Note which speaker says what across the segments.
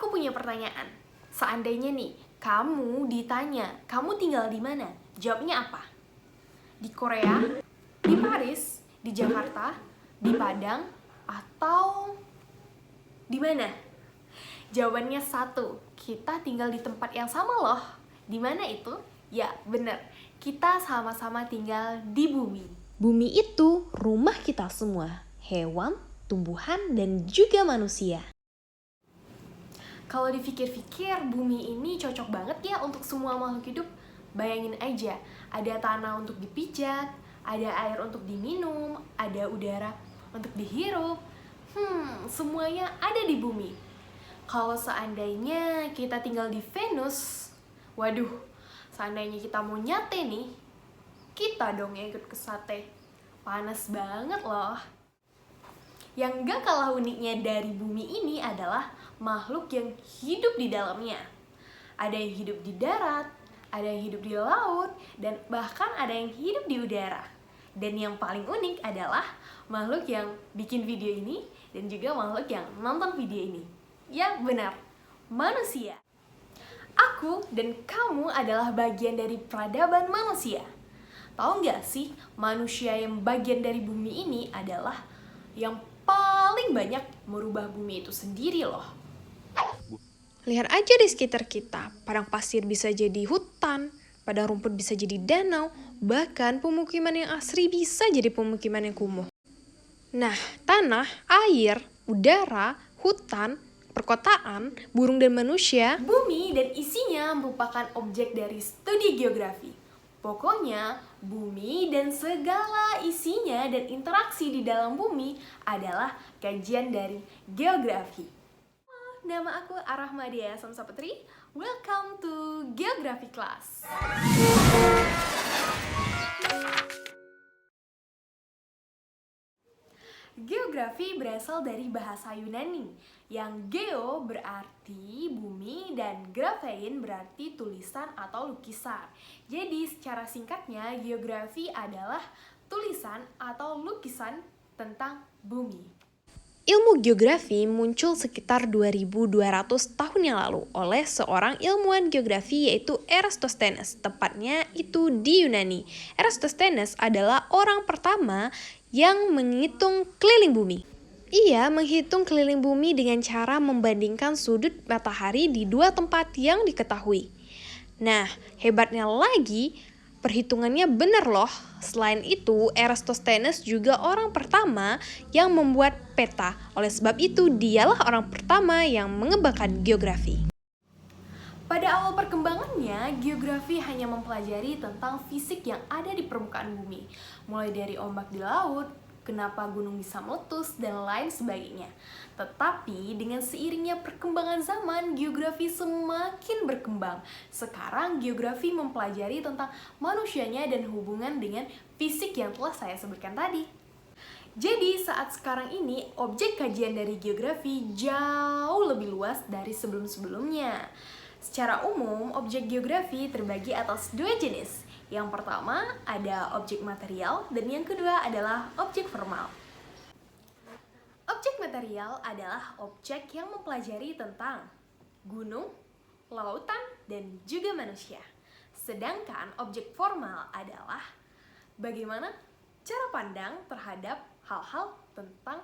Speaker 1: Aku punya pertanyaan. Seandainya nih, kamu ditanya, kamu tinggal di mana? Jawabnya apa? Di Korea, di Paris, di Jakarta, di Padang, atau di mana? Jawabannya satu, kita tinggal di tempat yang sama loh. Di mana itu? Ya, bener. Kita sama-sama tinggal di bumi.
Speaker 2: Bumi itu rumah kita semua, hewan, tumbuhan, dan juga manusia.
Speaker 1: Kalau dipikir-pikir, bumi ini cocok banget ya untuk semua makhluk hidup. Bayangin aja, ada tanah untuk dipijat, ada air untuk diminum, ada udara untuk dihirup. Semuanya ada di bumi. Kalau seandainya kita tinggal di Venus, waduh, seandainya kita mau nyate nih, kita dong yang ikut ke sate. Panas banget loh. Yang gak kalah uniknya dari bumi ini adalah makhluk yang hidup di dalamnya. Ada yang hidup di darat, ada yang hidup di laut, dan bahkan ada yang hidup di udara. Dan yang paling unik adalah makhluk yang bikin video ini dan juga makhluk yang nonton video ini. Ya benar, manusia. Aku dan kamu adalah bagian dari peradaban manusia. Tahu nggak sih, manusia yang bagian dari bumi ini adalah yang paling banyak merubah bumi itu sendiri loh.
Speaker 2: Lihat aja di sekitar kita, padang pasir bisa jadi hutan, padang rumput bisa jadi danau, bahkan pemukiman yang asri bisa jadi pemukiman yang kumuh. Nah, tanah, air, udara, hutan, perkotaan, burung dan manusia,
Speaker 1: Bumi dan isinya merupakan objek dari studi geografi. Pokoknya, bumi dan segala isinya dan interaksi di dalam bumi adalah kajian dari geografi. Nama aku Arahmadia Samsaputri. Welcome to Geography Class. Geografi berasal dari bahasa Yunani, yang geo berarti bumi dan graphein berarti tulisan atau lukisan. Jadi secara singkatnya, geografi adalah tulisan atau lukisan tentang bumi.
Speaker 2: ilmu geografi muncul sekitar 2200 tahun yang lalu oleh seorang ilmuwan geografi yaitu Eratosthenes, tepatnya itu di Yunani. Eratosthenes adalah orang pertama yang menghitung keliling bumi. Ia menghitung keliling bumi dengan cara membandingkan sudut matahari di dua tempat yang diketahui. Nah, hebatnya lagi, perhitungannya benar loh. Selain itu, Eratosthenes juga orang pertama yang membuat peta. Oleh sebab itu, dialah orang pertama yang mengembangkan geografi.
Speaker 1: Pada awal perkembangannya, geografi hanya mempelajari tentang fisik yang ada di permukaan bumi, mulai dari ombak di laut, kenapa gunung bisa meletus, dan lain sebagainya. Tetapi dengan seiringnya perkembangan zaman, geografi semakin berkembang. Sekarang geografi mempelajari tentang manusianya dan hubungan dengan fisik yang telah saya sebutkan tadi. Jadi saat sekarang ini, objek kajian dari geografi jauh lebih luas dari sebelum-sebelumnya. Secara umum, objek geografi terbagi atas dua jenis. Yang pertama ada objek material dan yang kedua adalah objek formal. Objek material adalah objek yang mempelajari tentang gunung, lautan, dan juga manusia. Sedangkan objek formal adalah bagaimana cara pandang terhadap hal-hal tentang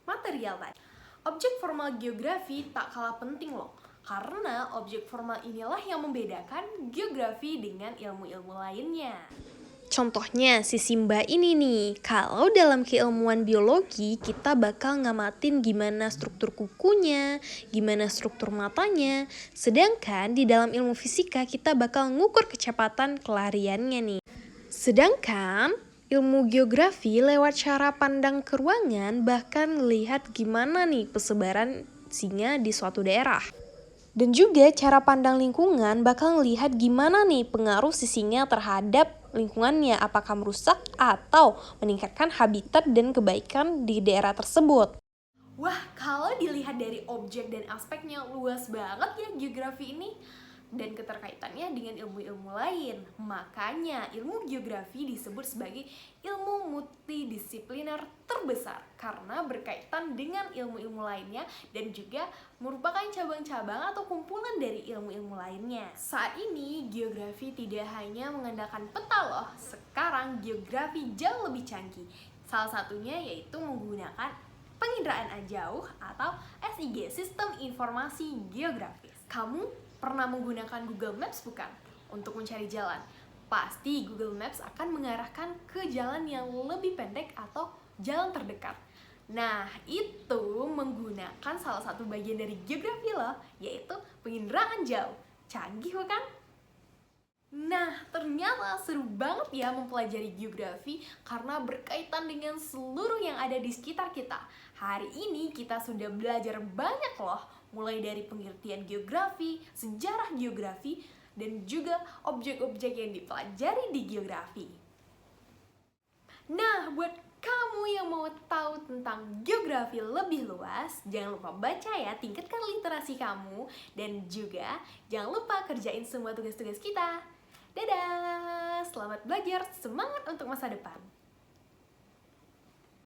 Speaker 1: material tadi. Objek formal geografi tak kalah penting loh, karena objek formal inilah yang membedakan geografi dengan ilmu-ilmu lainnya.
Speaker 2: Contohnya si Simba ini nih, kalau dalam keilmuan biologi kita bakal ngamatin gimana struktur kukunya, gimana struktur matanya, sedangkan di dalam ilmu fisika kita bakal ngukur kecepatan kelariannya nih. Sedangkan ilmu geografi lewat cara pandang ke ruangan bahkan lihat gimana nih persebaran singa di suatu daerah. Dan juga cara pandang lingkungan bakal ngelihat gimana nih pengaruh si singa terhadap lingkungannya, apakah merusak atau meningkatkan habitat dan kebaikan di daerah tersebut.
Speaker 1: Wah, kalau dilihat dari objek dan aspeknya luas banget ya geografi ini. dan keterkaitannya dengan ilmu-ilmu lain. Makanya ilmu geografi disebut sebagai ilmu multidisipliner terbesar karena berkaitan dengan ilmu-ilmu lainnya dan juga merupakan cabang-cabang atau kumpulan dari ilmu-ilmu lainnya. Saat ini geografi tidak hanya mengandalkan peta loh, sekarang geografi jauh lebih canggih. Salah satunya yaitu menggunakan penginderaan jauh atau SIG, Sistem Informasi Geografis. Kamu pernah menggunakan Google Maps bukan? Untuk mencari jalan. Pasti Google Maps akan mengarahkan ke jalan yang lebih pendek atau jalan terdekat. Nah, itu menggunakan salah satu bagian dari geografi loh, yaitu penginderaan jauh. Canggih bukan? Nah, ternyata seru banget ya mempelajari geografi karena berkaitan dengan seluruh yang ada di sekitar kita. Hari ini kita sudah belajar banyak loh, mulai dari pengertian geografi, sejarah geografi, dan juga objek-objek yang dipelajari di geografi. Nah, buat kamu yang mau tahu tentang geografi lebih luas, jangan lupa baca ya, tingkatkan literasi kamu, dan juga jangan lupa kerjain semua tugas-tugas kita. Dadah, selamat belajar, semangat untuk masa depan.